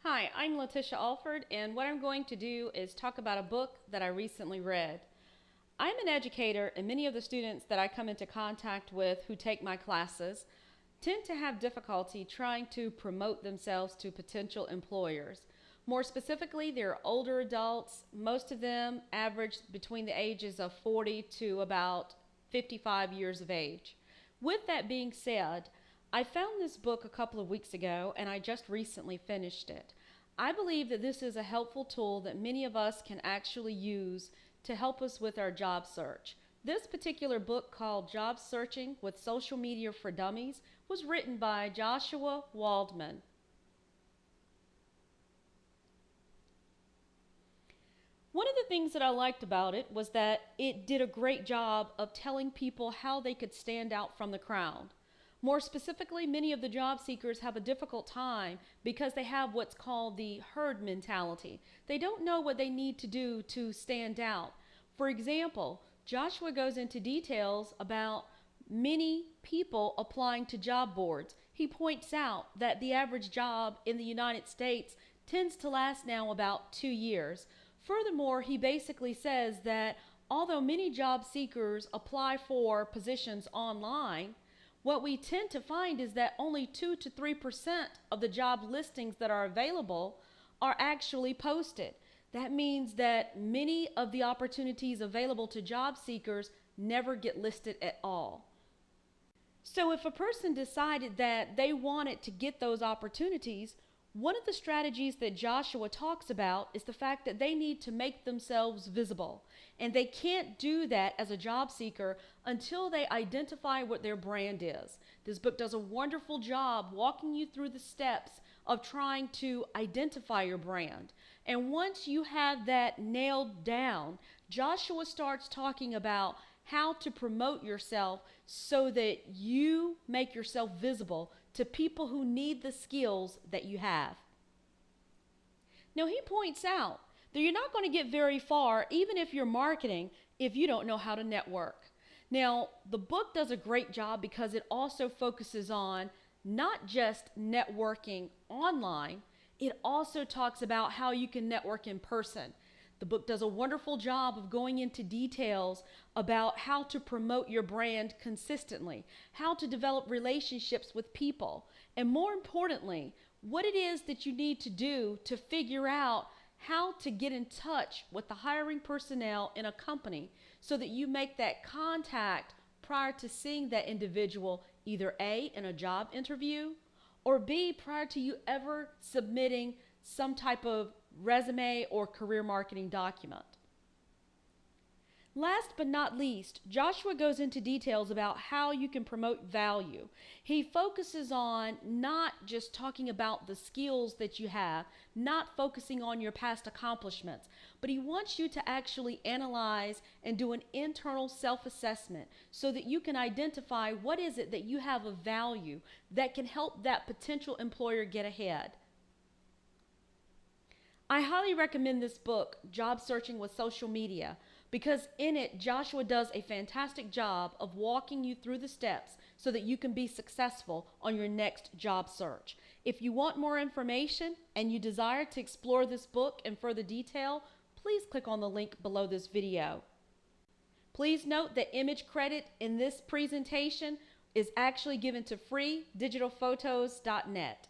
Hi, I'm Letitia Alford, and what I'm going to do is talk about a book that I recently read. I'm an educator, and many of the students that I come into contact with who take my classes tend to have difficulty trying to promote themselves to potential employers. More specifically, they're older adults. Most of them average between the ages of 40 to about 55 years of age. With that being said, I found this book a couple of weeks ago and I just recently finished it. I believe that this is a helpful tool that many of us can actually use to help us with our job search. This particular book, called Job Searching with Social Media for Dummies, was written by Joshua Waldman. One of the things that I liked about it was that it did a great job of telling people how they could stand out from the crowd. More specifically, many of the job seekers have a difficult time because they have what's called the herd mentality. They don't know what they need to do to stand out. For example, Joshua goes into details about many people applying to job boards. He points out that the average job in the United States tends to last now about 2 years. Furthermore, he basically says that although many job seekers apply for positions online, what we tend to find is that only 2 to 3% of the job listings that are available are actually posted. That means that many of the opportunities available to job seekers never get listed at all. So if a person decided that they wanted to get those opportunities, one of the strategies that Joshua talks about is the fact that they need to make themselves visible. And they can't do that as a job seeker until they identify what their brand is. This book does a wonderful job walking you through the steps of trying to identify your brand. And once you have that nailed down, Joshua starts talking about how to promote yourself so that you make yourself visible to people who need the skills that you have. Now, he points out that you're not going to get very far, even if you're marketing, if you don't know how to network. Now, the book does a great job because it also focuses on not just networking online, it also talks about how you can network in person. The book does a wonderful job of going into details about how to promote your brand consistently, how to develop relationships with people, and more importantly, what it is that you need to do to figure out how to get in touch with the hiring personnel in a company so that you make that contact prior to seeing that individual, either A, in a job interview, or B, prior to you ever submitting some type of resume or career marketing document. Last but not least, Joshua goes into details about how you can promote value. He focuses on not just talking about the skills that you have, not focusing on your past accomplishments, but he wants you to actually analyze and do an internal self-assessment so that you can identify what is it that you have of value that can help that potential employer get ahead. I highly recommend this book, Job Searching with Social Media, because in it, Joshua does a fantastic job of walking you through the steps so that you can be successful on your next job search. If you want more information and you desire to explore this book in further detail, please click on the link below this video. Please note that image credit in this presentation is actually given to freedigitalphotos.net.